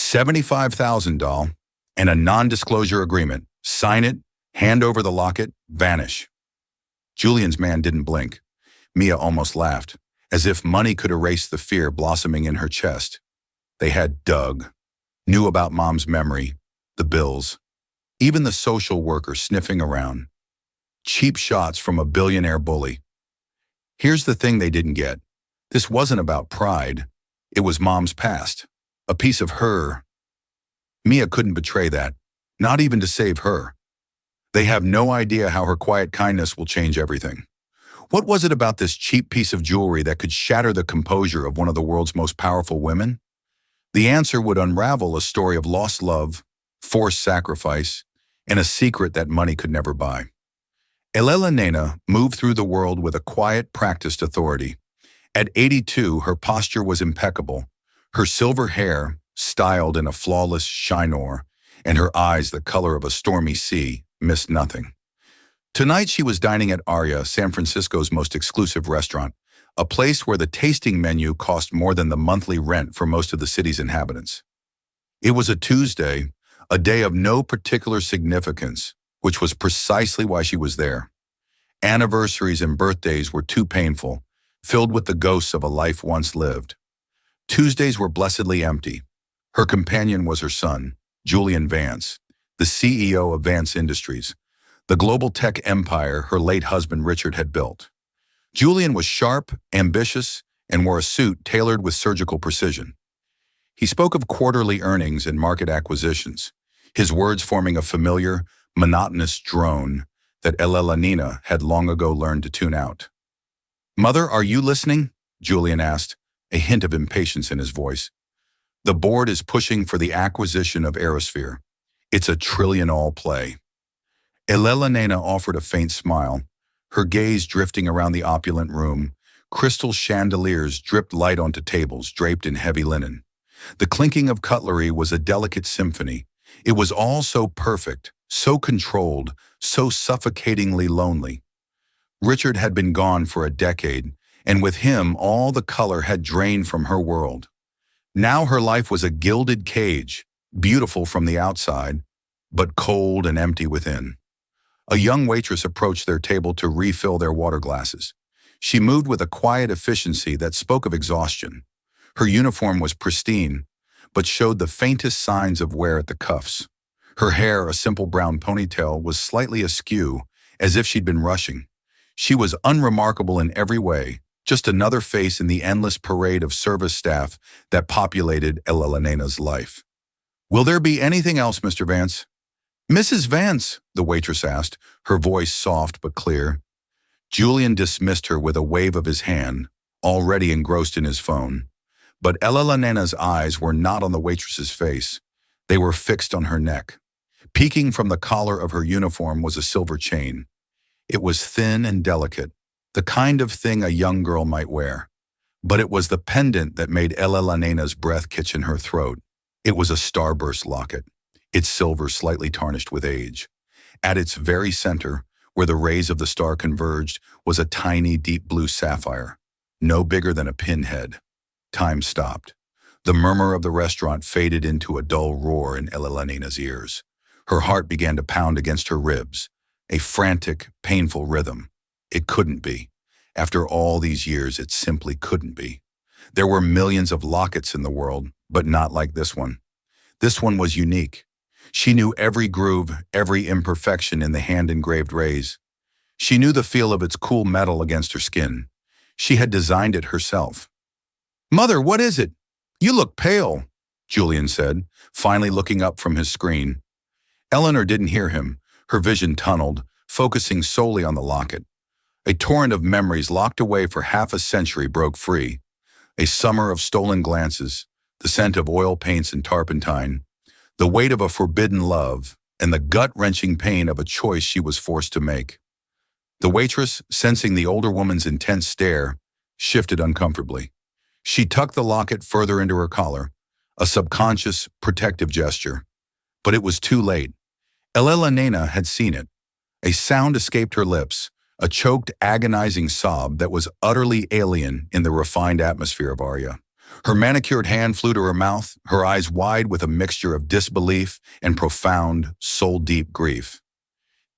$75,000, doll, and a non-disclosure agreement. Sign it, hand over the locket, vanish. Julian's man didn't blink. Mia almost laughed, as if money could erase the fear blossoming in her chest. They had Doug, knew about Mom's memory, the bills, even the social worker sniffing around. Cheap shots from a billionaire bully. Here's the thing they didn't get. This wasn't about pride. It was Mom's past. A piece of her. Mia couldn't betray that, not even to save her. They have no idea how her quiet kindness will change everything. What was it about this cheap piece of jewelry that could shatter the composure of one of the world's most powerful women? The answer would unravel a story of lost love, forced sacrifice, and a secret that money could never buy. Elena Nena moved through the world with a quiet, practiced authority. At 82, her posture was impeccable, her silver hair styled in a flawless chinois, and her eyes the color of a stormy sea missed nothing. Tonight she was dining at Aria, San Francisco's most exclusive restaurant, a place where the tasting menu cost more than the monthly rent for most of the city's inhabitants. It was a Tuesday, a day of no particular significance, which was precisely why she was there. Anniversaries and birthdays were too painful, filled with the ghosts of a life once lived. Tuesdays were blessedly empty. Her companion was her son, Julian Vance, the CEO of Vance Industries, the global tech empire her late husband Richard had built. Julian was sharp, ambitious, and wore a suit tailored with surgical precision. He spoke of quarterly earnings and market acquisitions, his words forming a familiar, monotonous drone that Elena had long ago learned to tune out. "Mother, are you listening?" Julian asked, a hint of impatience in his voice. "The board is pushing for the acquisition of Aerosphere. It's a trillion-all play." Elena offered a faint smile, her gaze drifting around the opulent room. Crystal chandeliers dripped light onto tables draped in heavy linen. The clinking of cutlery was a delicate symphony. It was all so perfect, so controlled, so suffocatingly lonely. Richard had been gone for a decade, and with him all the color had drained from her world. Now her life was a gilded cage, beautiful from the outside, but cold and empty within. A young waitress approached their table to refill their water glasses. She moved with a quiet efficiency that spoke of exhaustion. Her uniform was pristine, but showed the faintest signs of wear at the cuffs. Her hair, a simple brown ponytail, was slightly askew, as if she'd been rushing. She was unremarkable in every way, just another face in the endless parade of service staff that populated Elena's life. "Will there be anything else, Mr. Vance?" "Mrs. Vance," the waitress asked, her voice soft but clear. Julian dismissed her with a wave of his hand, already engrossed in his phone. But Elena's eyes were not on the waitress's face. They were fixed on her neck. Peeking from the collar of her uniform was a silver chain. It was thin and delicate, the kind of thing a young girl might wear. But it was the pendant that made Elena's breath catch in her throat. It was a starburst locket, its silver slightly tarnished with age. At its very center, where the rays of the star converged, was a tiny deep blue sapphire, no bigger than a pinhead. Time stopped. The murmur of the restaurant faded into a dull roar in Elena's ears. Her heart began to pound against her ribs, a frantic, painful rhythm. It couldn't be. After all these years, it simply couldn't be. There were millions of lockets in the world, but not like this one. This one was unique. She knew every groove, every imperfection in the hand-engraved rays. She knew the feel of its cool metal against her skin. She had designed it herself. "Mother, what is it? You look pale," Julian said, finally looking up from his screen. Eleanor didn't hear him, her vision tunneled, focusing solely on the locket. A torrent of memories locked away for half a century broke free. A summer of stolen glances, the scent of oil paints and turpentine, the weight of a forbidden love, and the gut-wrenching pain of a choice she was forced to make. The waitress, sensing the older woman's intense stare, shifted uncomfortably. She tucked the locket further into her collar, a subconscious, protective gesture. But it was too late. Elena had seen it. A sound escaped her lips, a choked, agonizing sob that was utterly alien in the refined atmosphere of Aria. Her manicured hand flew to her mouth, her eyes wide with a mixture of disbelief and profound, soul-deep grief.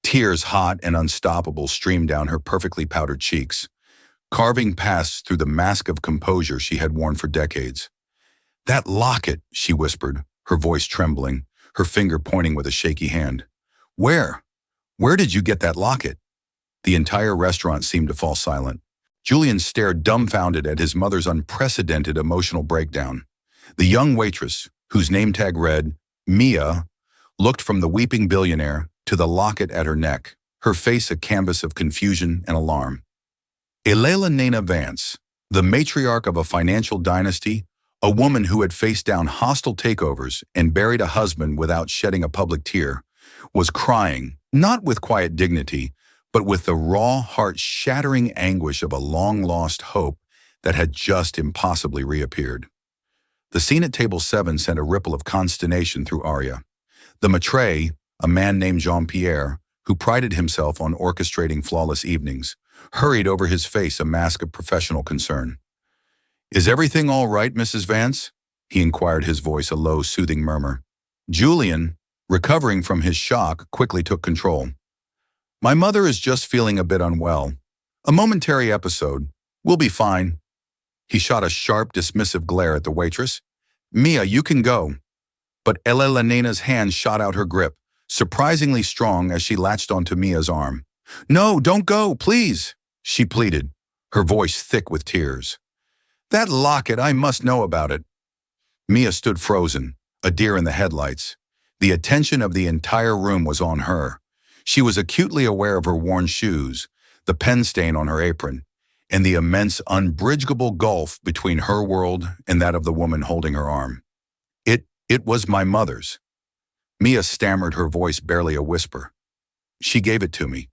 Tears, hot and unstoppable, streamed down her perfectly powdered cheeks, carving paths through the mask of composure she had worn for decades. "That locket," she whispered, her voice trembling, her finger pointing with a shaky hand. "Where? Where did you get that locket?" The entire restaurant seemed to fall silent. Julian stared dumbfounded at his mother's unprecedented emotional breakdown. The young waitress, whose name tag read Mia, looked from the weeping billionaire to the locket at her neck, her face a canvas of confusion and alarm. Elena Vance, the matriarch of a financial dynasty, a woman who had faced down hostile takeovers and buried a husband without shedding a public tear, was crying, not with quiet dignity, but with the raw, heart-shattering anguish of a long-lost hope that had just impossibly reappeared. The scene at table 7 sent a ripple of consternation through Arya. The maître, a man named Jean-Pierre, who prided himself on orchestrating flawless evenings, hurried over his face a mask of professional concern. "Is everything all right, Mrs. Vance?" he inquired, his voice a low, soothing murmur. Julian, recovering from his shock, quickly took control. "My mother is just feeling a bit unwell. A momentary episode. We'll be fine." He shot a sharp, dismissive glare at the waitress. "Mia, you can go." But Elena's hand shot out her grip, surprisingly strong as she latched onto Mia's arm. "No, don't go, please," she pleaded, her voice thick with tears. "That locket, I must know about it." Mia stood frozen, a deer in the headlights. The attention of the entire room was on her. She was acutely aware of her worn shoes, the pen stain on her apron, and the immense, unbridgeable gulf between her world and that of the woman holding her arm. It was my mother's." Mia stammered, her voice barely a whisper. "She gave it to me."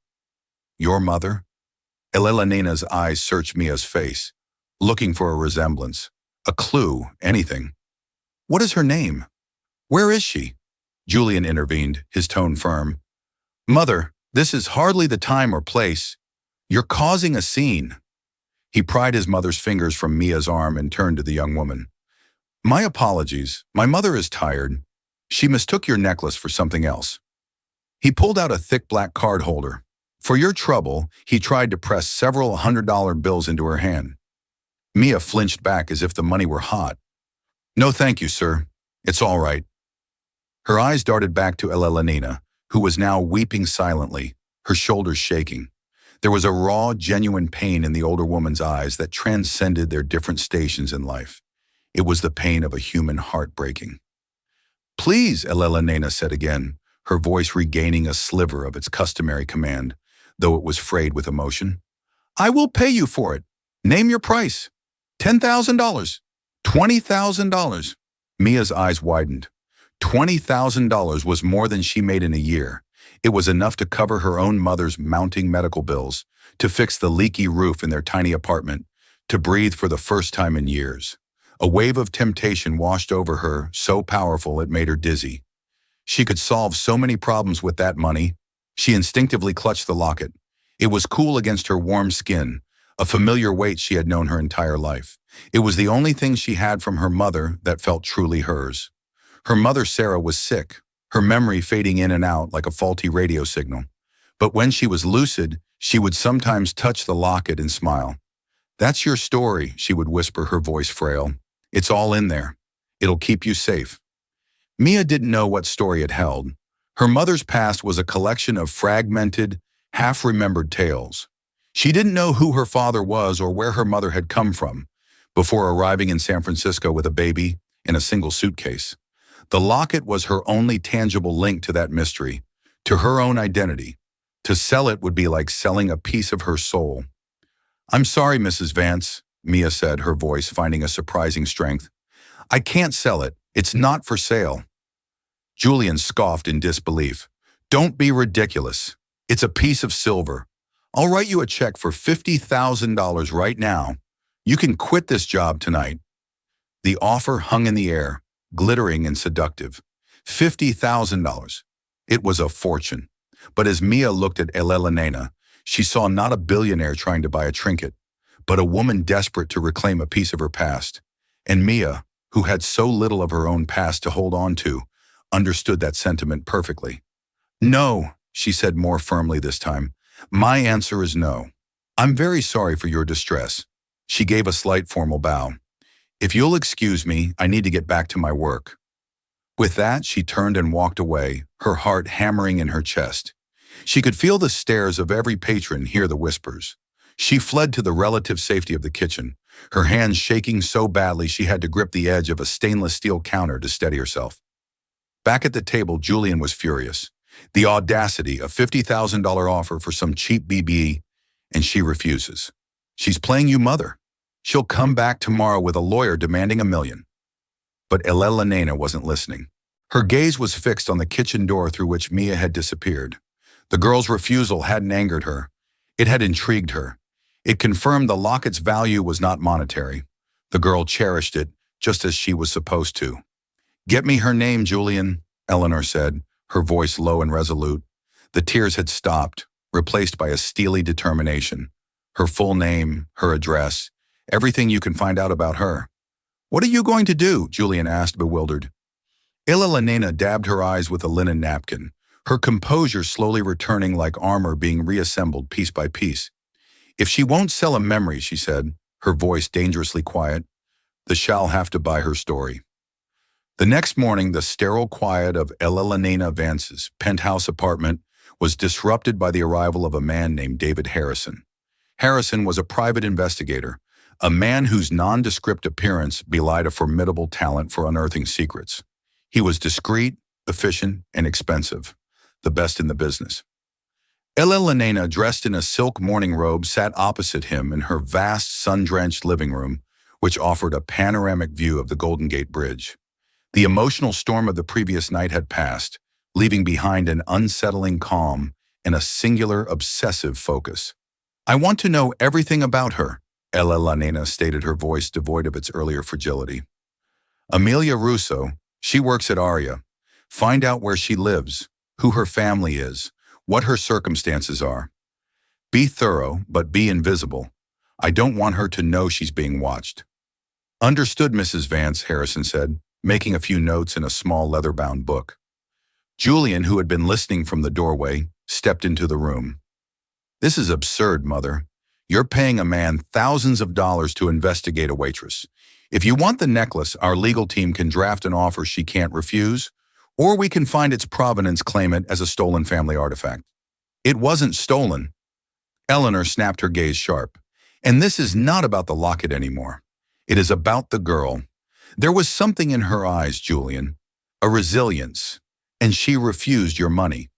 "Your mother?" Elena's eyes searched Mia's face, looking for a resemblance, a clue, anything. "What is her name? Where is she?" Julian intervened, his tone firm. "Mother, this is hardly the time or place. You're causing a scene." He pried his mother's fingers from Mia's arm and turned to the young woman. "My apologies. My mother is tired. She mistook your necklace for something else." He pulled out a thick black card holder. For your trouble, he tried to press several $100 bills into her hand. Mia flinched back as if the money were hot. "No, thank you, sir. It's all right." Her eyes darted back to Elena, who was now weeping silently, her shoulders shaking. There was a raw, genuine pain in the older woman's eyes that transcended their different stations in life. It was the pain of a human heart breaking. "Please," Elena said again, her voice regaining a sliver of its customary command, though it was frayed with emotion. "I will pay you for it. Name your price. $10,000. $20,000. Mia's eyes widened. $20,000 was more than she made in a year. It was enough to cover her own mother's mounting medical bills, to fix the leaky roof in their tiny apartment, to breathe for the first time in years. A wave of temptation washed over her, so powerful it made her dizzy. She could solve so many problems with that money. She instinctively clutched the locket. It was cool against her warm skin, a familiar weight she had known her entire life. It was the only thing she had from her mother that felt truly hers. Her mother, Sarah, was sick, her memory fading in and out like a faulty radio signal. But when she was lucid, she would sometimes touch the locket and smile. "That's your story," she would whisper, her voice frail. "It's all in there. It'll keep you safe." Mia didn't know what story it held. Her mother's past was a collection of fragmented, half-remembered tales. She didn't know who her father was or where her mother had come from before arriving in San Francisco with a baby in a single suitcase. The locket was her only tangible link to that mystery, to her own identity. To sell it would be like selling a piece of her soul. "I'm sorry, Mrs. Vance," Mia said, her voice finding a surprising strength. "I can't sell it. It's not for sale." Julian scoffed in disbelief. "Don't be ridiculous. It's a piece of silver. I'll write you a check for $50,000 right now. You can quit this job tonight." The offer hung in the air, glittering and seductive. $50,000. It was a fortune. But as Mia looked at Elena, she saw not a billionaire trying to buy a trinket, but a woman desperate to reclaim a piece of her past. And Mia, who had so little of her own past to hold on to, understood that sentiment perfectly. "No," she said more firmly this time. "My answer is no. I'm very sorry for your distress." She gave a slight formal bow. "If you'll excuse me, I need to get back to my work." With that, she turned and walked away, her heart hammering in her chest. She could feel the stares of every patron, hear the whispers. She fled to the relative safety of the kitchen, her hands shaking so badly she had to grip the edge of a stainless steel counter to steady herself. Back at the table, Julian was furious. The audacity, a $50,000 offer for some cheap BB, and she refuses. She's playing you mother. She'll come back tomorrow with a lawyer demanding $1 million. But Elena wasn't listening. Her gaze was fixed on the kitchen door through which Mia had disappeared. The girl's refusal hadn't angered her. It had intrigued her. It confirmed the locket's value was not monetary. The girl cherished it, just as she was supposed to. "Get me her name, Julian," Eleanor said, her voice low and resolute. The tears had stopped, replaced by a steely determination. Her full name, her address, everything you can find out about her. "What are you going to do?" Julian asked, bewildered. Elena dabbed her eyes with a linen napkin, her composure slowly returning like armor being reassembled piece by piece. "If she won't sell a memory," she said, her voice dangerously quiet, "the shall have to buy her story." The next morning, the sterile quiet of Elena Vance's penthouse apartment was disrupted by the arrival of a man named David Harrison. Harrison was a private investigator, a man whose nondescript appearance belied a formidable talent for unearthing secrets. He was discreet, efficient, and expensive, the best in the business. Elena, dressed in a silk morning robe, sat opposite him in her vast, sun-drenched living room, which offered a panoramic view of the Golden Gate Bridge. The emotional storm of the previous night had passed, leaving behind an unsettling calm and a singular, obsessive focus. "I want to know everything about her," Elena stated, her voice devoid of its earlier fragility. "Amelia Russo, she works at Aria. Find out where she lives, who her family is, what her circumstances are. Be thorough, but be invisible. I don't want her to know she's being watched." "Understood, Mrs. Vance," Harrison said, making a few notes in a small leather-bound book. Julian, who had been listening from the doorway, stepped into the room. "This is absurd, Mother. You're paying a man thousands of dollars to investigate a waitress. If you want the necklace, our legal team can draft an offer she can't refuse, or we can find its provenance, claim it as a stolen family artifact." "It wasn't stolen." Eleanor snapped her gaze sharp. "And this is not about the locket anymore. It is about the girl. There was something in her eyes, Julian, a resilience, and she refused your money.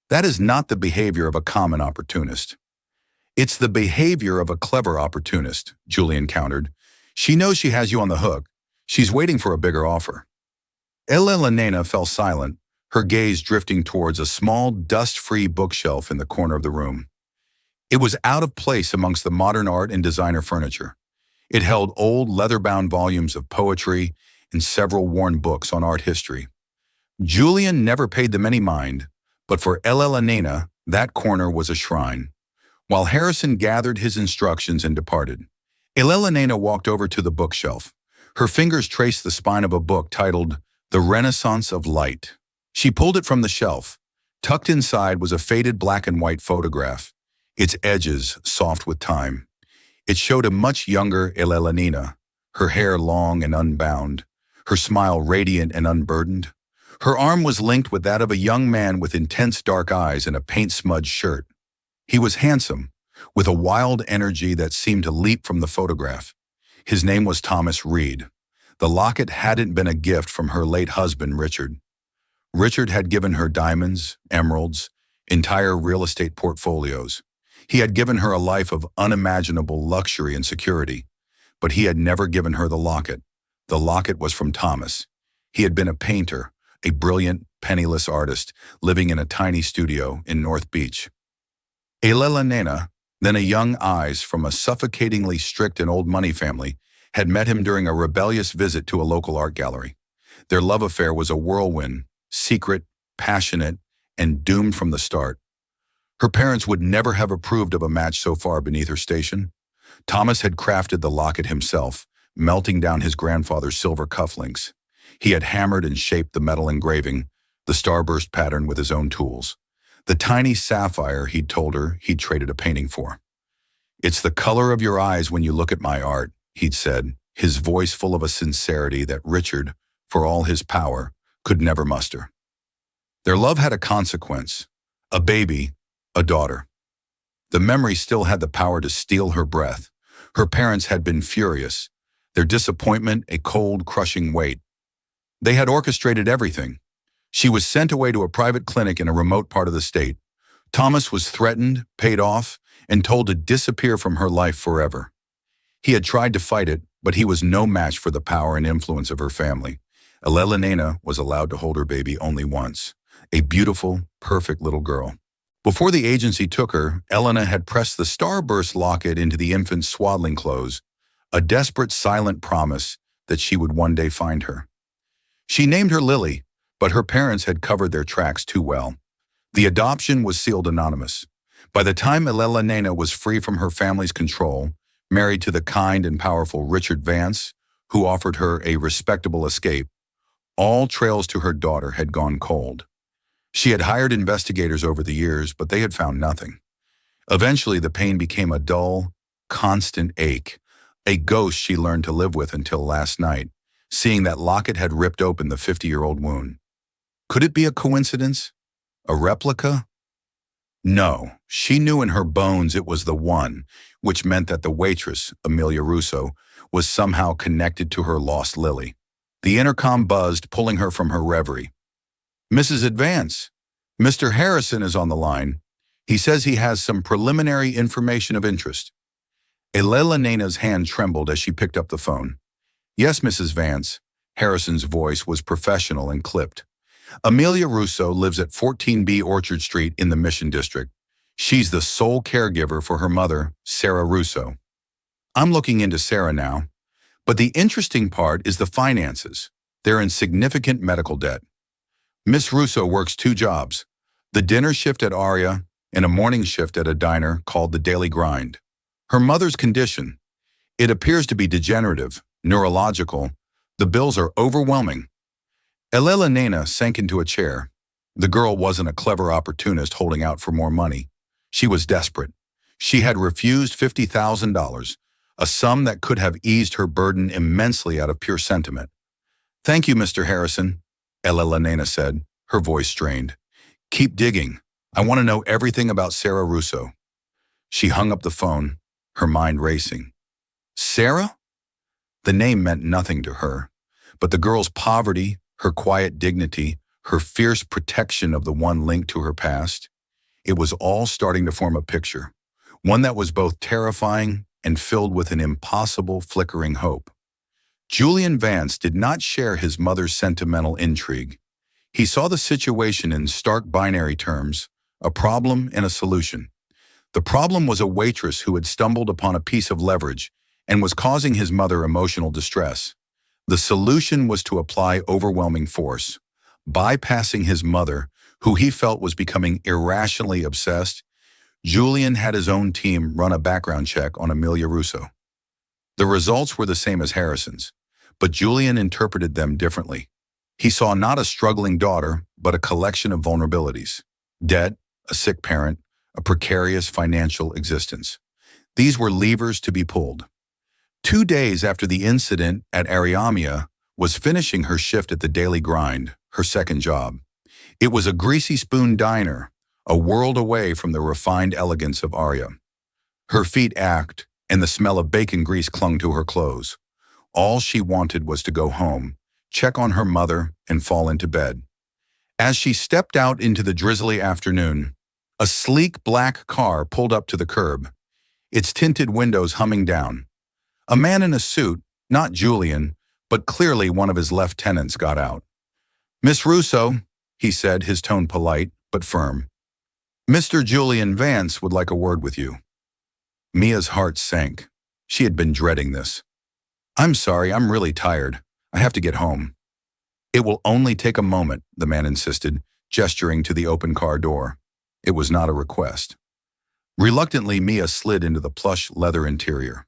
That is not the behavior of a common opportunist." "It's the behavior of a clever opportunist," Julian countered. "She knows she has you on the hook. She's waiting for a bigger offer." Elena fell silent, her gaze drifting towards a small, dust-free bookshelf in the corner of the room. It was out of place amongst the modern art and designer furniture. It held old, leather-bound volumes of poetry and several worn books on art history. Julian never paid them any mind, but for Elena, that corner was a shrine. While Harrison gathered his instructions and departed, Elena walked over to the bookshelf. Her fingers traced the spine of a book titled The Renaissance of Light. She pulled it from the shelf. Tucked inside was a faded black and white photograph, its edges soft with time. It showed a much younger Elena, her hair long and unbound, her smile radiant and unburdened. Her arm was linked with that of a young man with intense dark eyes and a paint-smudged shirt. He was handsome, with a wild energy that seemed to leap from the photograph. His name was Thomas Reed. The locket hadn't been a gift from her late husband, Richard. Richard had given her diamonds, emeralds, entire real estate portfolios. He had given her a life of unimaginable luxury and security, but he had never given her the locket. The locket was from Thomas. He had been a painter, a brilliant, penniless artist, living in a tiny studio in North Beach. Elena, then a young Eyes from a suffocatingly strict and old money family, had met him during a rebellious visit to a local art gallery. Their love affair was a whirlwind, secret, passionate, and doomed from the start. Her parents would never have approved of a match so far beneath her station. Thomas had crafted the locket himself, melting down his grandfather's silver cufflinks. He had hammered and shaped the metal engraving, the starburst pattern with his own tools. The tiny sapphire he'd told her he'd traded a painting for. "It's the color of your eyes when you look at my art," he'd said, his voice full of a sincerity that Richard, for all his power, could never muster. Their love had a consequence. A baby, a daughter. The memory still had the power to steal her breath. Her parents had been furious, their disappointment a cold, crushing weight. They had orchestrated everything. She was sent away to a private clinic in a remote part of the state. Thomas was threatened, paid off, and told to disappear from her life forever. He had tried to fight it, but he was no match for the power and influence of her family. Elena was allowed to hold her baby only once, a beautiful, perfect little girl. Before the agency took her, Elena had pressed the starburst locket into the infant's swaddling clothes, a desperate, silent promise that she would one day find her. She named her Lily, but her parents had covered their tracks too well. The adoption was sealed anonymous. By the time Elena was free from her family's control, married to the kind and powerful Richard Vance, who offered her a respectable escape, all trails to her daughter had gone cold. She had hired investigators over the years, but they had found nothing. Eventually, the pain became a dull, constant ache, a ghost she learned to live with until last night, seeing that locket had ripped open the 50-year-old wound. Could it be a coincidence? A replica? No, she knew in her bones it was the one, which meant that the waitress, Amelia Russo, was somehow connected to her lost Lily. The intercom buzzed, pulling her from her reverie. "Mrs. Advance, Mr. Harrison is on the line. He says he has some preliminary information of interest." Elena's hand trembled as she picked up the phone. "Yes, Mrs. Vance." Harrison's voice was professional and clipped. "Amelia Russo lives at 14B Orchard Street in the Mission District. She's the sole caregiver for her mother, Sarah Russo. I'm looking into Sarah now. But the interesting part is the finances. They're in significant medical debt. Miss Russo works 2 jobs, the dinner shift at Aria and a morning shift at a diner called the Daily Grind. Her mother's condition, it appears to be degenerative, neurological. The bills are overwhelming." Elena sank into a chair. The girl wasn't a clever opportunist holding out for more money. She was desperate. She had refused $50,000, a sum that could have eased her burden immensely out of pure sentiment. "Thank you, Mr. Harrison," Elena said, her voice strained. "Keep digging. I want to know everything about Sarah Russo." She hung up the phone, her mind racing. Sarah? The name meant nothing to her, but the girl's poverty, her quiet dignity, her fierce protection of the one linked to her past, it was all starting to form a picture, one that was both terrifying and filled with an impossible, flickering hope. Julian Vance did not share his mother's sentimental intrigue. He saw the situation in stark binary terms, a problem and a solution. The problem was a waitress who had stumbled upon a piece of leverage and was causing his mother emotional distress. The solution was to apply overwhelming force, bypassing his mother, who he felt was becoming irrationally obsessed. Julian had his own team run a background check on Amelia Russo. The results were the same as Harrison's, but Julian interpreted them differently. He saw not a struggling daughter, but a collection of vulnerabilities: debt, a sick parent, a precarious financial existence. These were levers to be pulled. 2 days after the incident at Ariamia was finishing her shift at the Daily Grind, her second job. It was a greasy spoon diner, a world away from the refined elegance of Aria. Her feet ached, and the smell of bacon grease clung to her clothes. All she wanted was to go home, check on her mother, and fall into bed. As she stepped out into the drizzly afternoon, a sleek black car pulled up to the curb, its tinted windows humming down. A man in a suit, not Julian, but clearly one of his lieutenants, got out. "Miss Russo," he said, his tone polite but firm. "Mr. Julian Vance would like a word with you." Mia's heart sank. She had been dreading this. "I'm sorry, I'm really tired. I have to get home." "It will only take a moment," the man insisted, gesturing to the open car door. It was not a request. Reluctantly, Mia slid into the plush leather interior.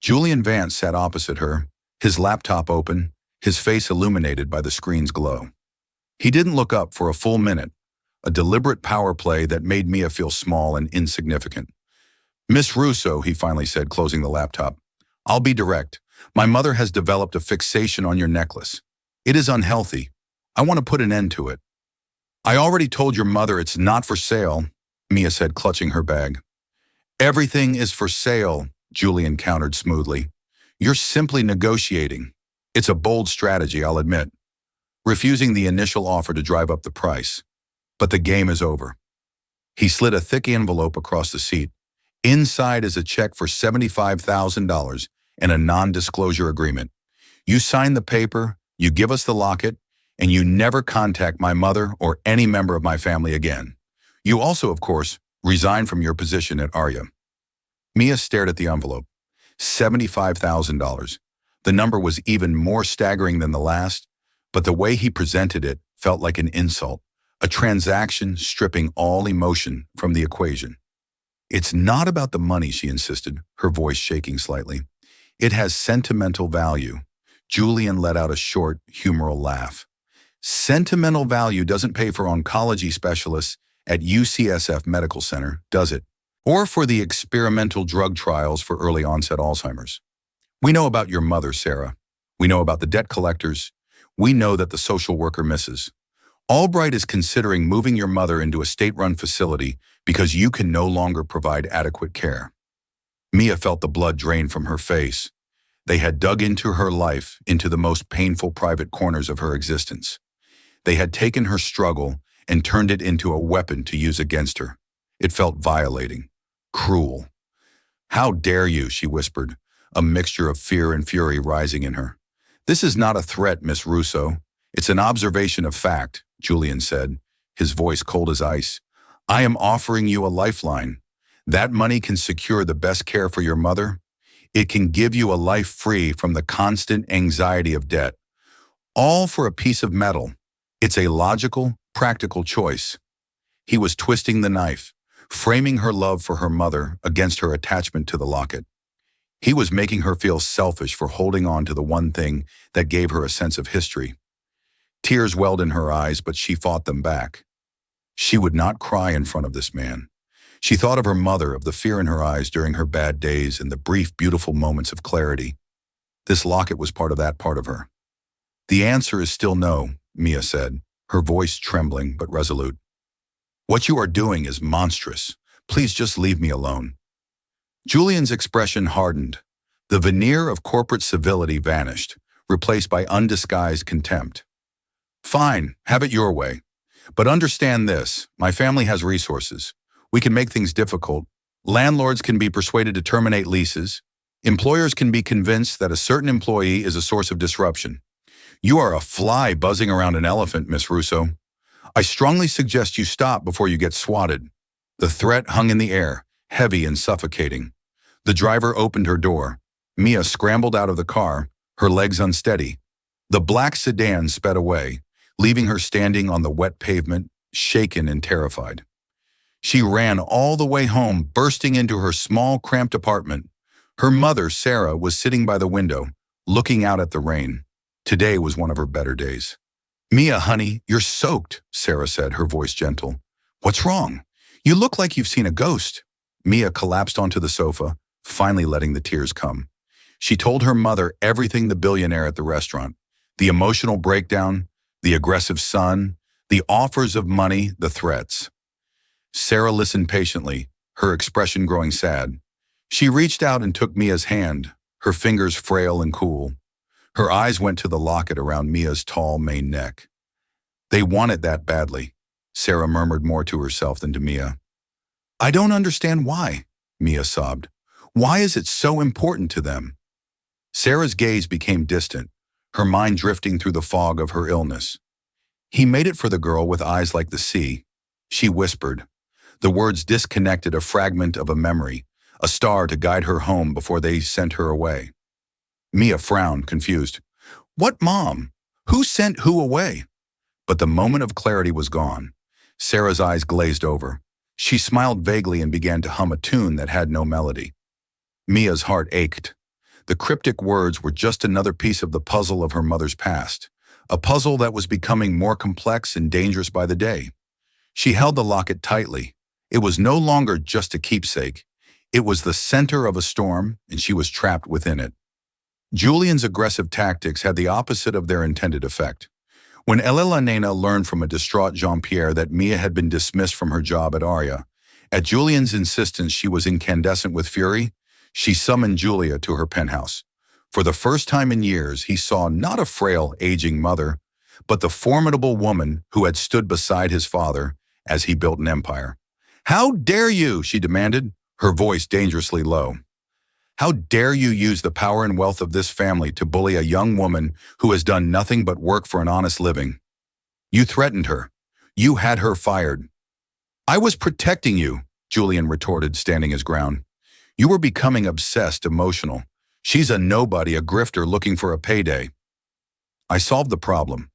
Julian Vance sat opposite her, his laptop open, his face illuminated by the screen's glow. He didn't look up for a full minute, a deliberate power play that made Mia feel small and insignificant. "Miss Russo," he finally said, closing the laptop, "I'll be direct. My mother has developed a fixation on your necklace. It is unhealthy. I want to put an end to it." "I already told your mother it's not for sale," Mia said, clutching her bag. "Everything is for sale," Julian countered smoothly. "You're simply negotiating. It's a bold strategy, I'll admit, refusing the initial offer to drive up the price. But the game is over." He slid a thick envelope across the seat. Inside is a check for $75,000 and a non-disclosure agreement. "You sign the paper, you give us the locket, and you never contact my mother or any member of my family again. You also, of course, resign from your position at Arya." Mia stared at the envelope. $75,000. The number was even more staggering than the last, but the way he presented it felt like an insult, a transaction stripping all emotion from the equation. "It's not about the money," she insisted, her voice shaking slightly. "It has sentimental value." Julian let out a short, humoral laugh. "Sentimental value doesn't pay for oncology specialists at UCSF Medical Center, does it? Or for the experimental drug trials for early-onset Alzheimer's. We know about your mother, Sarah. We know about the debt collectors. We know that the social worker misses. Albright is considering moving your mother into a state-run facility because you can no longer provide adequate care." Mia felt the blood drain from her face. They had dug into her life, into the most painful private corners of her existence. They had taken her struggle and turned it into a weapon to use against her. It felt violating, cruel. "How dare you," she whispered, a mixture of fear and fury rising in her. "This is not a threat, Miss Russo. It's an observation of fact," Julian said, his voice cold as ice. "I am offering you a lifeline. That money can secure the best care for your mother. It can give you a life free from the constant anxiety of debt. All for a piece of metal. It's a logical, practical choice." He was twisting the knife, framing her love for her mother against her attachment to the locket. He was making her feel selfish for holding on to the one thing that gave her a sense of history. Tears welled in her eyes, but she fought them back. She would not cry in front of this man. She thought of her mother, of the fear in her eyes during her bad days and the brief, beautiful moments of clarity. This locket was part of that part of her. "The answer is still no," Mia said, her voice trembling but resolute. "What you are doing is monstrous. Please just leave me alone." Julian's expression hardened. The veneer of corporate civility vanished, replaced by undisguised contempt. "Fine, have it your way. But understand this, my family has resources. We can make things difficult. Landlords can be persuaded to terminate leases. Employers can be convinced that a certain employee is a source of disruption. You are a fly buzzing around an elephant, Miss Russo. I strongly suggest you stop before you get swatted." The threat hung in the air, heavy and suffocating. The driver opened her door. Mia scrambled out of the car, her legs unsteady. The black sedan sped away, leaving her standing on the wet pavement, shaken and terrified. She ran all the way home, bursting into her small, cramped apartment. Her mother, Sarah, was sitting by the window, looking out at the rain. Today was one of her better days. "Mia, honey, you're soaked," Sarah said, her voice gentle. "What's wrong? You look like you've seen a ghost." Mia collapsed onto the sofa, finally letting the tears come. She told her mother everything the billionaire at the restaurant, the emotional breakdown, the aggressive son, the offers of money, the threats. Sarah listened patiently, her expression growing sad. She reached out and took Mia's hand, her fingers frail and cool. Her eyes went to the locket around Mia's tall mane neck. "They want it that badly," Sarah murmured more to herself than to Mia. "I don't understand why," Mia sobbed. "Why is it so important to them?" Sarah's gaze became distant, her mind drifting through the fog of her illness. "He made it for the girl with eyes like the sea," she whispered. The words disconnected a fragment of a memory, a star to guide her home before they sent her away. Mia frowned, confused. "What, Mom? Who sent who away?" But the moment of clarity was gone. Sarah's eyes glazed over. She smiled vaguely and began to hum a tune that had no melody. Mia's heart ached. The cryptic words were just another piece of the puzzle of her mother's past, a puzzle that was becoming more complex and dangerous by the day. She held the locket tightly. It was no longer just a keepsake. It was the center of a storm, and she was trapped within it. Julian's aggressive tactics had the opposite of their intended effect. When Elena learned from a distraught Jean-Pierre that Mia had been dismissed from her job at Aria, at Julian's insistence she was incandescent with fury, she summoned Julia to her penthouse. For the first time in years, he saw not a frail, aging mother, but the formidable woman who had stood beside his father as he built an empire. "How dare you?" she demanded, her voice dangerously low. "How dare you use the power and wealth of this family to bully a young woman who has done nothing but work for an honest living? You threatened her. You had her fired." "I was protecting you," Julian retorted, standing his ground. "You were becoming obsessed, emotional. She's a nobody, a grifter looking for a payday." "I solved the problem."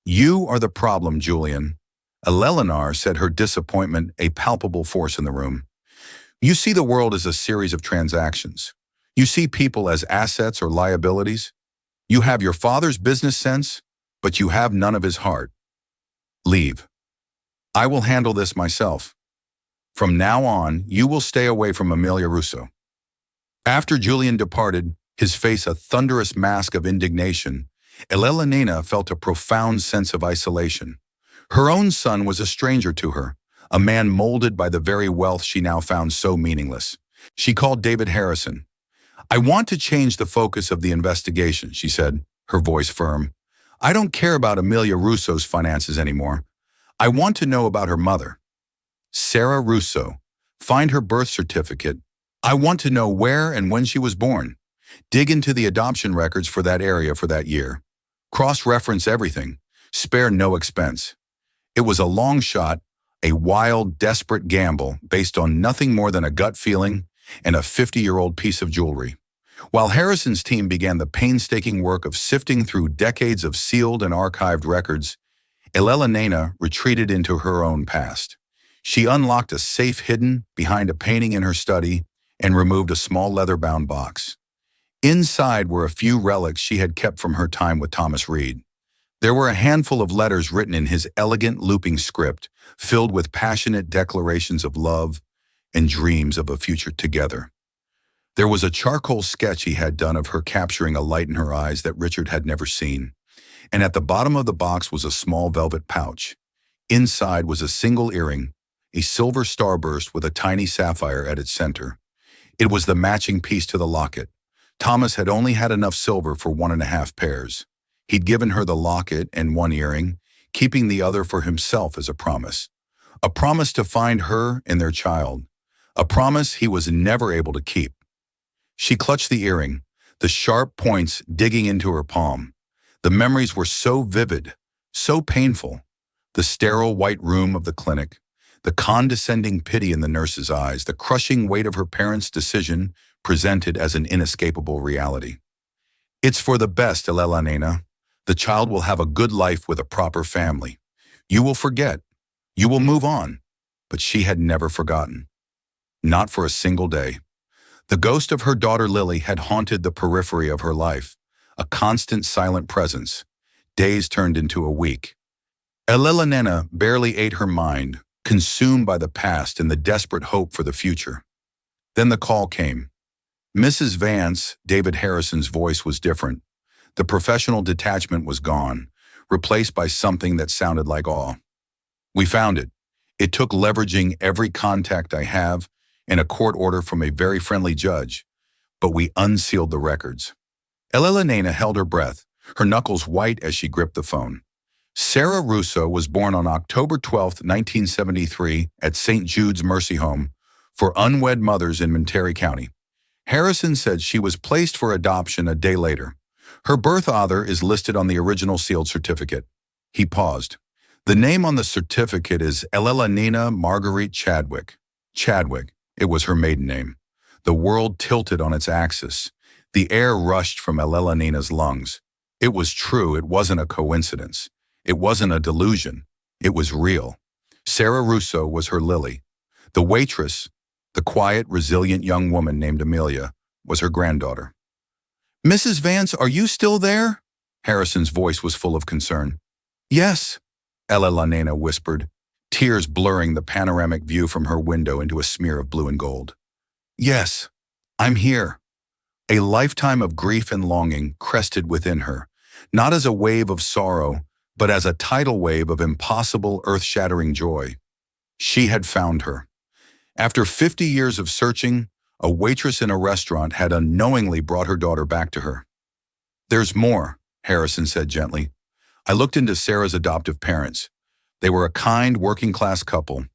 "You are the problem, Julian." Eleanor said, her disappointment a palpable force in the room. "You see the world as a series of transactions. You see people as assets or liabilities. You have your father's business sense, but you have none of his heart. Leave. I will handle this myself. From now on, you will stay away from Amelia Russo." After Julian departed, his face a thunderous mask of indignation, Elena felt a profound sense of isolation. Her own son was a stranger to her, a man molded by the very wealth she now found so meaningless. She called David Harrison. "I want to change the focus of the investigation," she said, her voice firm. "I don't care about Amelia Russo's finances anymore. I want to know about her mother. Sarah Russo. Find her birth certificate. I want to know where and when she was born. Dig into the adoption records for that area for that year. Cross-reference everything. Spare no expense." It was a long shot, a wild, desperate gamble based on nothing more than a gut feeling and a 50-year-old piece of jewelry. While Harrison's team began the painstaking work of sifting through decades of sealed and archived records, Elena retreated into her own past. She unlocked a safe hidden behind a painting in her study and removed a small leather-bound box. Inside were a few relics she had kept from her time with Thomas Reed. There were a handful of letters written in his elegant looping script, filled with passionate declarations of love and dreams of a future together. There was a charcoal sketch he had done of her capturing a light in her eyes that Richard had never seen. And at the bottom of the box was a small velvet pouch. Inside was a single earring, a silver starburst with a tiny sapphire at its center. It was the matching piece to the locket. Thomas had only had enough silver for 1.5 pairs. He'd given her the locket and one earring, keeping the other for himself as a promise. A promise to find her and their child. A promise he was never able to keep. She clutched the earring, the sharp points digging into her palm. The memories were so vivid, so painful. The sterile white room of the clinic, the condescending pity in the nurse's eyes, the crushing weight of her parents' decision presented as an inescapable reality. "It's for the best, Elena. The child will have a good life with a proper family. You will forget. You will move on." But she had never forgotten. Not for a single day. The ghost of her daughter Lily had haunted the periphery of her life, a constant silent presence. Days turned into a week. Elena barely ate her mind, consumed by the past and the desperate hope for the future. Then the call came. Mrs. Vance, David Harrison's voice was different. The professional detachment was gone, replaced by something that sounded like awe. "We found it. It took leveraging every contact I have and a court order from a very friendly judge, but we unsealed the records." Elena held her breath, her knuckles white as she gripped the phone. Sarah Russo was born on October 12, 1973 at St. Jude's Mercy Home for unwed mothers in Monterey County. Harrison said she was placed for adoption a day later. Her birth author is listed on the original sealed certificate. He paused. "The name on the certificate is Elena Marguerite Chadwick." Chadwick, it was her maiden name. The world tilted on its axis. The air rushed from Elena's lungs. It was true, it wasn't a coincidence. It wasn't a delusion. It was real. Sarah Russo was her Lily. The waitress, the quiet, resilient young woman named Amelia, was her granddaughter. Mrs. Vance, are you still there? Harrison's voice was full of concern. Yes, Elena whispered, tears blurring the panoramic view from her window into a smear of blue and gold. Yes, I'm here. A lifetime of grief and longing crested within her, not as a wave of sorrow, but as a tidal wave of impossible, earth-shattering joy. She had found her. After 50 years of searching, a waitress in a restaurant had unknowingly brought her daughter back to her. There's more, Harrison said gently. I looked into Sarah's adoptive parents. They were a kind, working-class couple.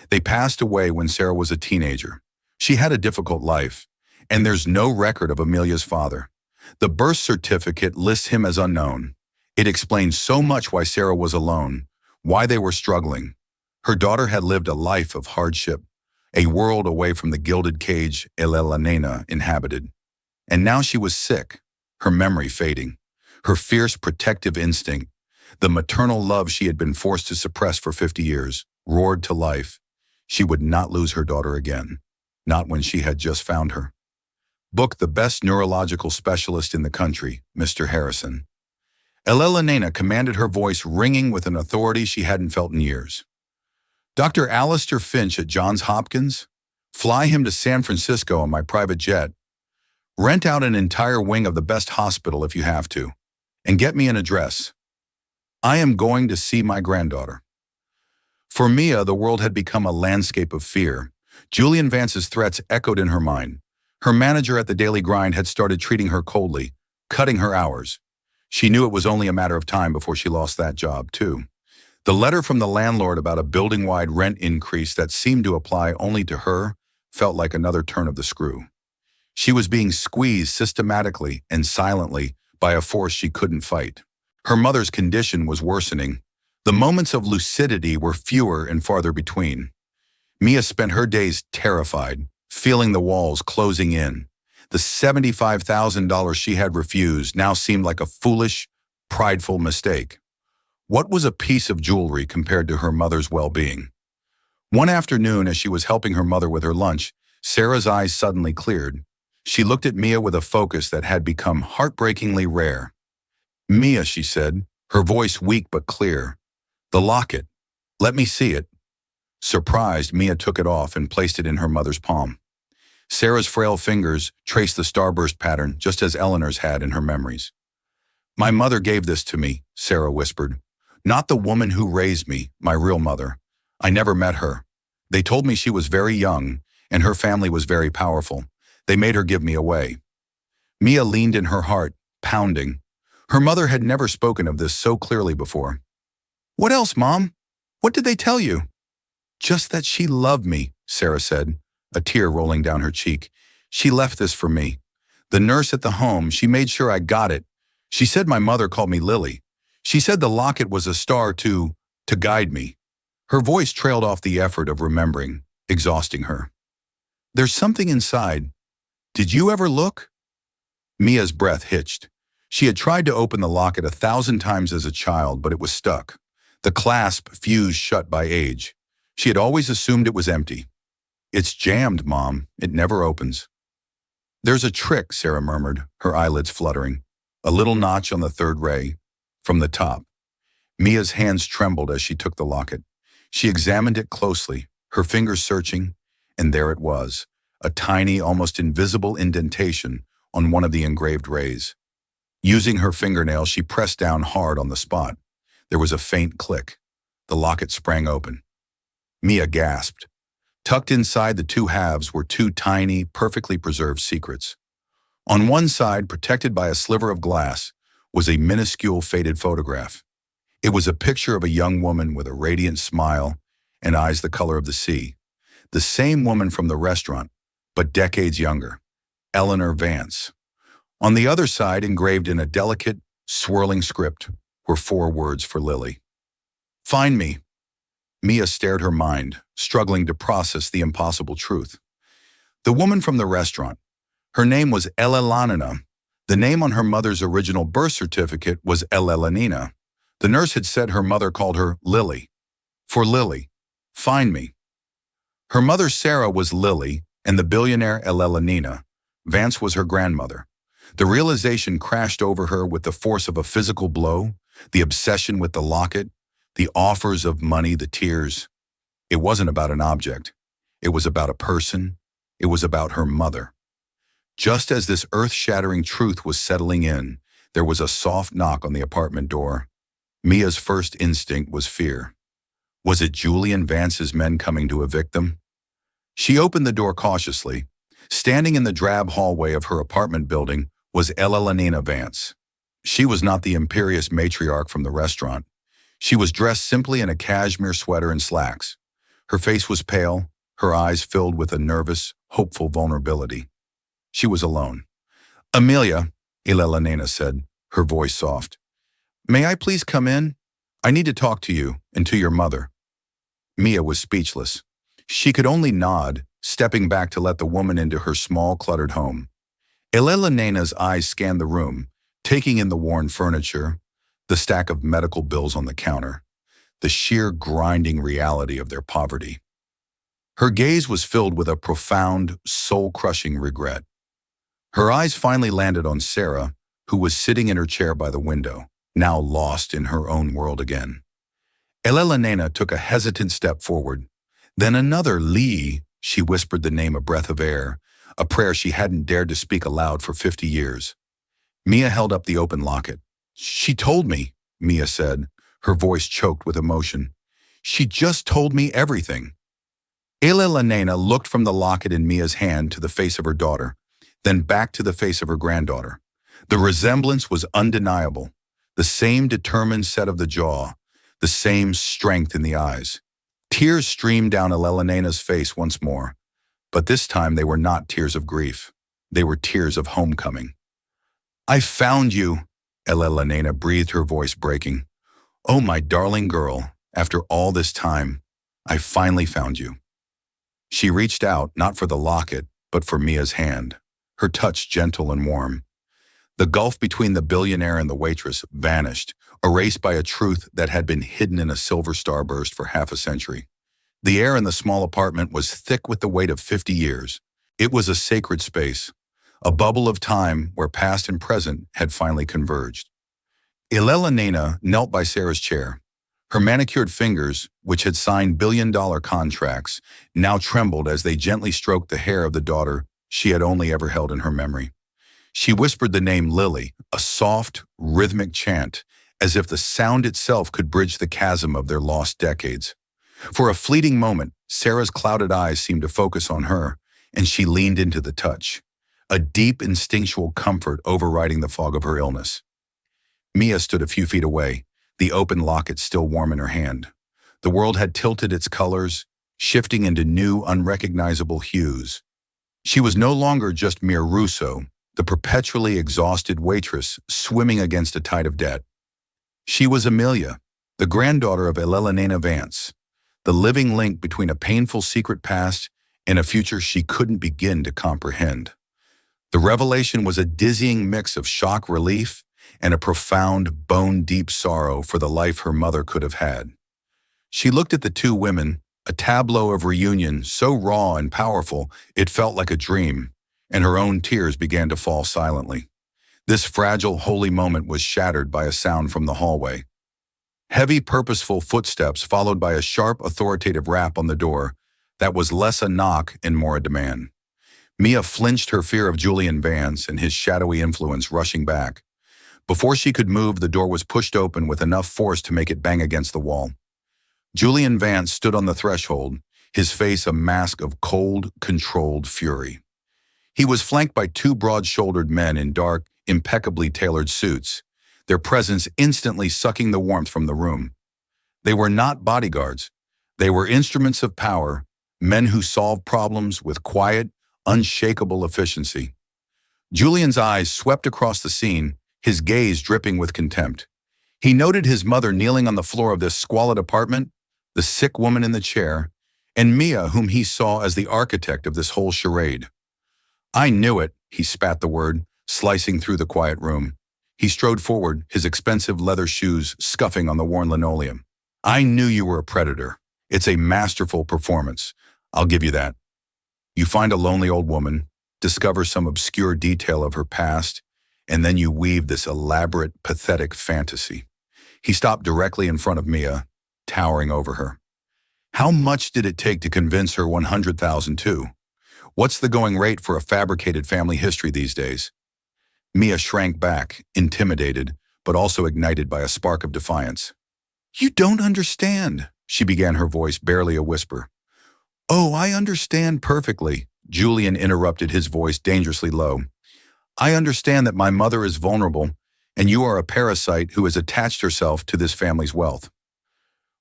They passed away when Sarah was a teenager. She had a difficult life, and there's no record of Amelia's father. The birth certificate lists him as unknown. It explains so much why Sarah was alone, why they were struggling. Her daughter had lived a life of hardship, a world away from the gilded cage Elena inhabited. And now she was sick, her memory fading, her fierce protective instinct, the maternal love she had been forced to suppress for 50 years, roared to life. She would not lose her daughter again, not when she had just found her. Book the best neurological specialist in the country, Mr. Harrison. Elena commanded, her voice ringing with an authority she hadn't felt in years. Dr. Alistair Finch at Johns Hopkins? Fly him to San Francisco on my private jet. Rent out an entire wing of the best hospital if you have to. And get me an address. I am going to see my granddaughter. For Mia, the world had become a landscape of fear. Julian Vance's threats echoed in her mind. Her manager at the Daily Grind had started treating her coldly, cutting her hours. She knew it was only a matter of time before she lost that job, too. The letter from the landlord about a building-wide rent increase that seemed to apply only to her felt like another turn of the screw. She was being squeezed systematically and silently by a force she couldn't fight. Her mother's condition was worsening. The moments of lucidity were fewer and farther between. Mia spent her days terrified, feeling the walls closing in. The $75,000 she had refused now seemed like a foolish, prideful mistake. What was a piece of jewelry compared to her mother's well-being? One afternoon, as she was helping her mother with her lunch, Sarah's eyes suddenly cleared. She looked at Mia with a focus that had become heartbreakingly rare. Mia, she said, her voice weak but clear. The locket. Let me see it. Surprised, Mia took it off and placed it in her mother's palm. Sarah's frail fingers traced the starburst pattern just as Eleanor's had in her memories. My mother gave this to me, Sarah whispered. Not the woman who raised me, my real mother. I never met her. They told me she was very young, and her family was very powerful. They made her give me away. Mia leaned in her heart, pounding. Her mother had never spoken of this so clearly before. What else, Mom? What did they tell you? Just that she loved me, Sarah said, a tear rolling down her cheek. She left this for me. The nurse at the home, she made sure I got it. She said my mother called me Lily. She said the locket was a star to guide me. Her voice trailed off the effort of remembering, exhausting her. There's something inside. Did you ever look? Mia's breath hitched. She had tried to open the locket 1,000 times as a child, but it was stuck. The clasp fused shut by age. She had always assumed it was empty. It's jammed, Mom. It never opens. There's a trick, Sarah murmured, her eyelids fluttering. A little notch on the third ray. From the top. Mia's hands trembled as she took the locket. She examined it closely, her fingers searching, and there it was, a tiny, almost invisible indentation on one of the engraved rays. Using her fingernails, she pressed down hard on the spot. There was a faint click. The locket sprang open. Mia gasped. Tucked inside the two halves were two tiny, perfectly preserved secrets. On one side, protected by a sliver of glass, was a minuscule faded photograph. It was a picture of a young woman with a radiant smile and eyes the color of the sea. The same woman from the restaurant, but decades younger. Eleanor Vance. On the other side, engraved in a delicate, swirling script, were 4 words for Lily. Find me. Mia stared her mind, struggling to process the impossible truth. The woman from the restaurant. Her name was Elena. The name on her mother's original birth certificate was Elena. The nurse had said her mother called her Lily. For Lily. Find me. Her mother Sarah was Lily, and the billionaire Elena. Vance was her grandmother. The realization crashed over her with the force of a physical blow, the obsession with the locket, the offers of money, the tears. It wasn't about an object. It was about a person. It was about her mother. Just as this earth-shattering truth was settling in, there was a soft knock on the apartment door. Mia's first instinct was fear. Was it Julian Vance's men coming to evict them? She opened the door cautiously. Standing in the drab hallway of her apartment building was Elena Vance. She was not the imperious matriarch from the restaurant. She was dressed simply in a cashmere sweater and slacks. Her face was pale, her eyes filled with a nervous, hopeful vulnerability. She was alone. "Amelia," Elena said, her voice soft. "May I please come in? I need to talk to you and to your mother." Mia was speechless. She could only nod, stepping back to let the woman into her small, cluttered home. Elena's eyes scanned the room, taking in the worn furniture, the stack of medical bills on the counter, the sheer grinding reality of their poverty. Her gaze was filled with a profound, soul-crushing regret. Her eyes finally landed on Sarah, who was sitting in her chair by the window, now lost in her own world again. Elena took a hesitant step forward. Then another, Lee, she whispered the name a breath of air, a prayer she hadn't dared to speak aloud for 50 years. Mia held up the open locket. "She told me," Mia said, her voice choked with emotion. "She just told me everything." Elena looked from the locket in Mia's hand to the face of her daughter, then back to the face of her granddaughter. The resemblance was undeniable. The same determined set of the jaw, the same strength in the eyes. Tears streamed down Elena's face once more, but this time they were not tears of grief. They were tears of homecoming. "I found you," Elena breathed, her voice breaking. "Oh, my darling girl, after all this time, I finally found you." She reached out, not for the locket, but for Mia's hand, her touch gentle and warm. The gulf between the billionaire and the waitress vanished, erased by a truth that had been hidden in a silver starburst for half a century. The air in the small apartment was thick with the weight of 50 years. It was a sacred space, a bubble of time where past and present had finally converged. Elena knelt by Sarah's chair. Her manicured fingers, which had signed billion-dollar contracts, now trembled as they gently stroked the hair of the daughter she had only ever held in her memory. She whispered the name Lily, a soft, rhythmic chant, as if the sound itself could bridge the chasm of their lost decades. For a fleeting moment, Sarah's clouded eyes seemed to focus on her, and she leaned into the touch, a deep instinctual comfort overriding the fog of her illness. Mia stood a few feet away, the open locket still warm in her hand. The world had tilted its colors, shifting into new, unrecognizable hues. She was no longer just mere Russo, the perpetually exhausted waitress swimming against a tide of debt. She was Amelia, the granddaughter of Elena Vance, the living link between a painful secret past and a future she couldn't begin to comprehend. The revelation was a dizzying mix of shock relief and a profound, bone-deep sorrow for the life her mother could have had. She looked at the two women, a tableau of reunion so raw and powerful it felt like a dream, and her own tears began to fall silently. This fragile, holy moment was shattered by a sound from the hallway. Heavy, purposeful footsteps followed by a sharp, authoritative rap on the door that was less a knock and more a demand. Mia flinched, her fear of Julian Vance and his shadowy influence rushing back. Before she could move, the door was pushed open with enough force to make it bang against the wall. Julian Vance stood on the threshold, his face a mask of cold, controlled fury. He was flanked by two broad-shouldered men in dark, impeccably tailored suits, their presence instantly sucking the warmth from the room. They were not bodyguards. They were instruments of power, men who solved problems with quiet, unshakable efficiency. Julian's eyes swept across the scene, his gaze dripping with contempt. He noted his mother kneeling on the floor of this squalid apartment, the sick woman in the chair, and Mia, whom he saw as the architect of this whole charade. "I knew it," he spat the word, slicing through the quiet room. He strode forward, his expensive leather shoes scuffing on the worn linoleum. "I knew you were a predator. It's a masterful performance. I'll give you that. You find a lonely old woman, discover some obscure detail of her past, and then you weave this elaborate, pathetic fantasy. He stopped directly in front of Mia, towering over her. How much did it take to convince her 100,000 too? What's the going rate for a fabricated family history these days? Mia shrank back, intimidated, but also ignited by a spark of defiance. You don't understand, she began, her voice barely a whisper. Oh, I understand perfectly, Julian interrupted, his voice dangerously low. I understand that my mother is vulnerable, and you are a parasite who has attached herself to this family's wealth.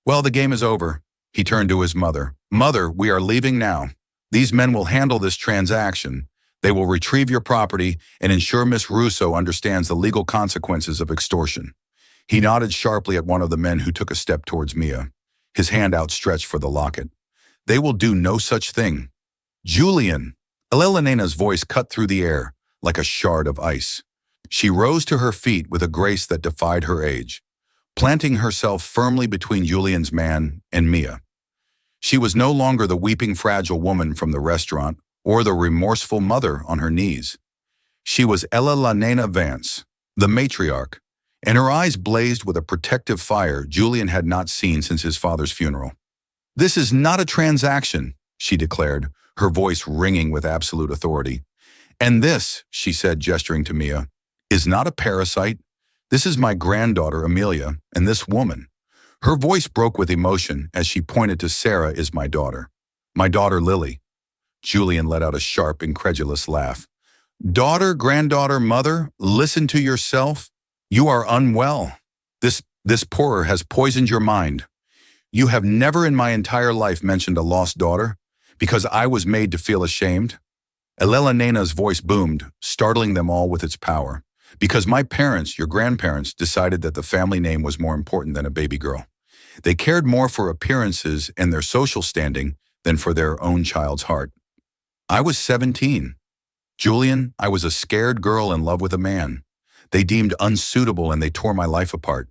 Well, the game is over. He turned to his mother. Mother, we are leaving now. These men will handle this transaction. They will retrieve your property and ensure Miss Russo understands the legal consequences of extortion. He nodded sharply at one of the men who took a step towards Mia, his hand outstretched for the locket. They will do no such thing. Julian! Elena's voice cut through the air like a shard of ice. She rose to her feet with a grace that defied her age, planting herself firmly between Julian's man and Mia. She was no longer the weeping, fragile woman from the restaurant or the remorseful mother on her knees. She was Elena Vance, the matriarch, and her eyes blazed with a protective fire Julian had not seen since his father's funeral. This is not a transaction, she declared, her voice ringing with absolute authority. And this, she said, gesturing to Mia, is not a parasite. This is my granddaughter, Amelia, and this woman. Her voice broke with emotion as she pointed to Sarah, is my daughter. My daughter, Lily. Julian let out a sharp, incredulous laugh. Daughter, granddaughter, mother, listen to yourself. You are unwell. This porrer has poisoned your mind. You have never in my entire life mentioned a lost daughter, because I was made to feel ashamed. Elena's voice boomed, startling them all with its power. Because my parents, your grandparents, decided that the family name was more important than a baby girl. They cared more for appearances and their social standing than for their own child's heart. I was 17. Julian, I was a scared girl in love with a man. They deemed unsuitable and they tore my life apart.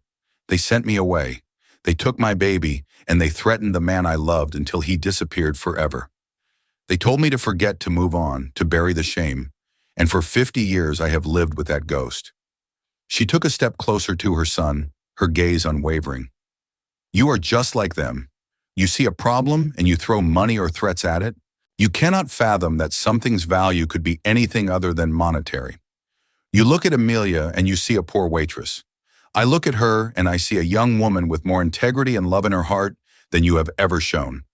They sent me away. They took my baby and they threatened the man I loved until he disappeared forever. They told me to forget, to move on, to bury the shame. And for 50 years I have lived with that ghost. She took a step closer to her son, her gaze unwavering. You are just like them. You see a problem and you throw money or threats at it. You cannot fathom that something's value could be anything other than monetary. You look at Amelia and you see a poor waitress. I look at her and I see a young woman with more integrity and love in her heart than you have ever shown.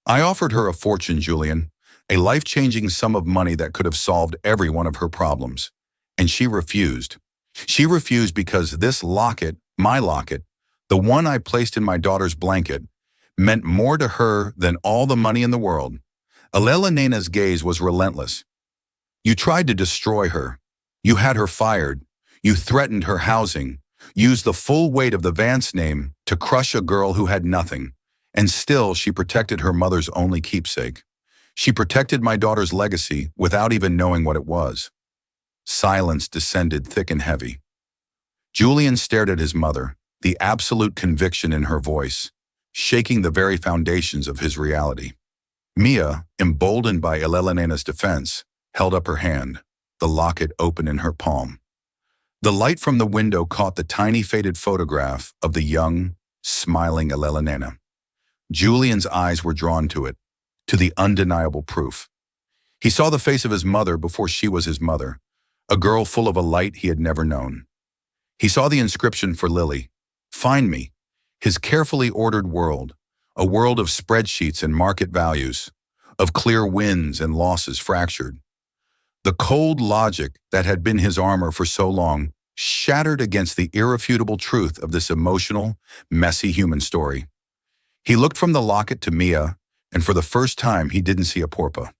I offered her a fortune, Julian, a life-changing sum of money that could have solved every one of her problems. And she refused. She refused because this locket, my locket, the one I placed in my daughter's blanket, meant more to her than all the money in the world. Elena's gaze was relentless. You tried to destroy her. You had her fired. You threatened her housing. Used the full weight of the Vance name to crush a girl who had nothing. And still, she protected her mother's only keepsake. She protected my daughter's legacy without even knowing what it was. Silence descended thick and heavy. Julian stared at his mother, the absolute conviction in her voice, shaking the very foundations of his reality. Mia, emboldened by Elena's defense, held up her hand, the locket open in her palm. The light from the window caught the tiny faded photograph of the young, smiling Elena. Julian's eyes were drawn to it, to the undeniable proof. He saw the face of his mother before she was his mother, a girl full of a light he had never known. He saw the inscription for Lily, "Find me," his carefully ordered world, a world of spreadsheets and market values, of clear wins and losses fractured. The cold logic that had been his armor for so long shattered against the irrefutable truth of this emotional, messy human story. He looked from the locket to Mia, and for the first time he didn't see a porpa.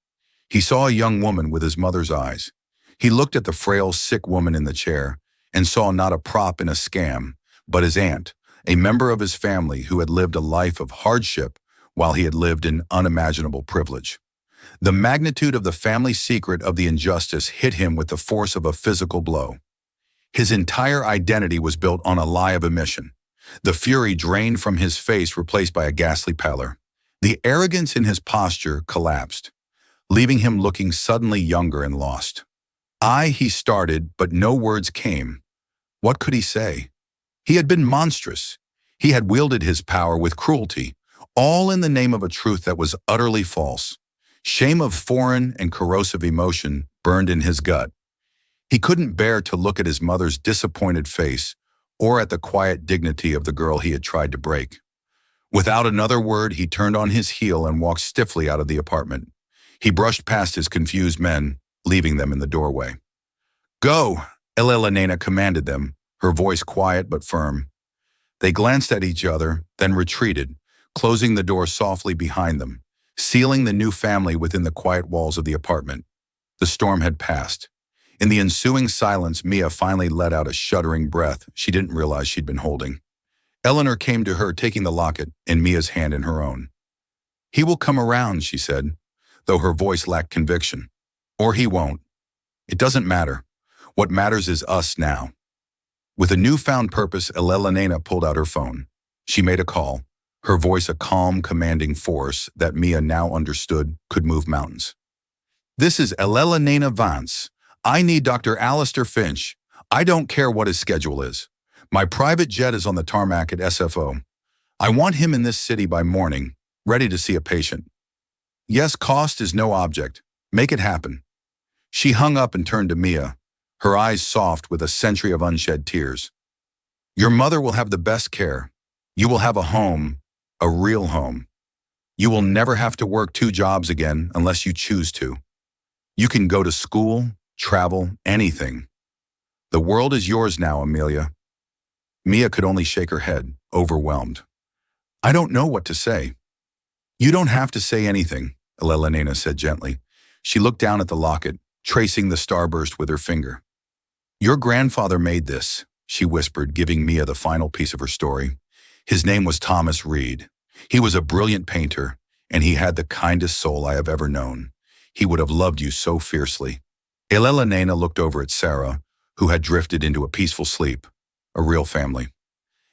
He saw a young woman with his mother's eyes. He looked at the frail, sick woman in the chair and saw not a prop in a scam, but his aunt, a member of his family who had lived a life of hardship while he had lived in unimaginable privilege. The magnitude of the family secret of the injustice hit him with the force of a physical blow. His entire identity was built on a lie of omission. The fury drained from his face, replaced by a ghastly pallor. The arrogance in his posture collapsed, leaving him looking suddenly younger and lost. He started, but no words came. What could he say? He had been monstrous. He had wielded his power with cruelty, all in the name of a truth that was utterly false. Shame of foreign and corrosive emotion burned in his gut. He couldn't bear to look at his mother's disappointed face or at the quiet dignity of the girl he had tried to break. Without another word, he turned on his heel and walked stiffly out of the apartment. He brushed past his confused men, leaving them in the doorway. "Go," Elena commanded them, her voice quiet but firm. They glanced at each other, then retreated, closing the door softly behind them, sealing the new family within the quiet walls of the apartment. The storm had passed. In the ensuing silence, Mia finally let out a shuddering breath she didn't realize she'd been holding. Eleanor came to her, taking the locket and Mia's hand in her own. "He will come around," she said, though her voice lacked conviction. "Or he won't. It doesn't matter. What matters is us now." With a newfound purpose, Elena pulled out her phone. She made a call, her voice a calm, commanding force that Mia now understood could move mountains. "This is Elena Vance. I need Dr. Alistair Finch. I don't care what his schedule is. My private jet is on the tarmac at SFO. I want him in this city by morning, ready to see a patient. Yes, cost is no object. Make it happen." She hung up and turned to Mia, her eyes soft with a century of unshed tears. "Your mother will have the best care. You will have a home, a real home. You will never have to work 2 jobs again unless you choose to. You can go to school, travel, anything. The world is yours now, Amelia." Mia could only shake her head, overwhelmed. "I don't know what to say." "You don't have to say anything," Elena said gently. She looked down at the locket, tracing the starburst with her finger. "Your grandfather made this," she whispered, giving Mia the final piece of her story. "His name was Thomas Reed. He was a brilliant painter, and he had the kindest soul I have ever known. He would have loved you so fiercely." Elena looked over at Sarah, who had drifted into a peaceful sleep, a real family.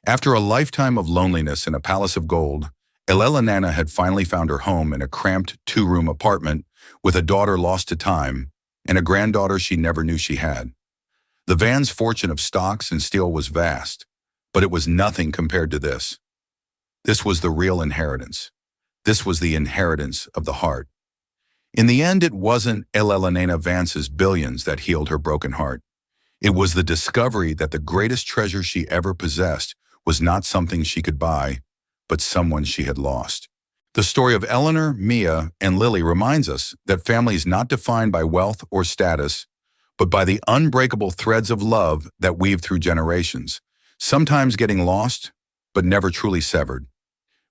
After a lifetime of loneliness in a palace of gold, Elena had finally found her home in a cramped 2-room apartment with a daughter lost to time and a granddaughter she never knew she had. The Van's fortune of stocks and steel was vast, but it was nothing compared to this. This was the real inheritance. This was the inheritance of the heart. In the end, it wasn't Elena Vance's billions that healed her broken heart. It was the discovery that the greatest treasure she ever possessed was not something she could buy, but someone she had lost. The story of Eleanor, Mia, and Lily reminds us that family is not defined by wealth or status, but by the unbreakable threads of love that weave through generations, sometimes getting lost, but never truly severed.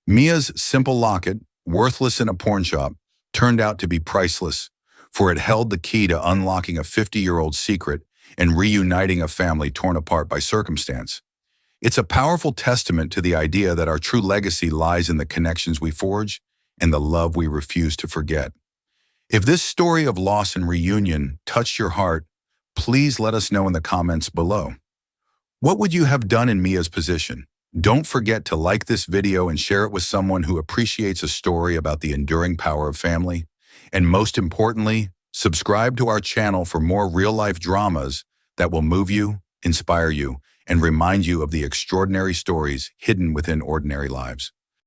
Mia's simple locket, worthless in a pawn shop, turned out to be priceless, for it held the key to unlocking a 50-year-old secret and reuniting a family torn apart by circumstance. It's a powerful testament to the idea that our true legacy lies in the connections we forge and the love we refuse to forget. If this story of loss and reunion touched your heart, please let us know in the comments below. What would you have done in Mia's position? Don't forget to like this video and share it with someone who appreciates a story about the enduring power of family. And most importantly, subscribe to our channel for more real-life dramas that will move you, inspire you, and remind you of the extraordinary stories hidden within ordinary lives.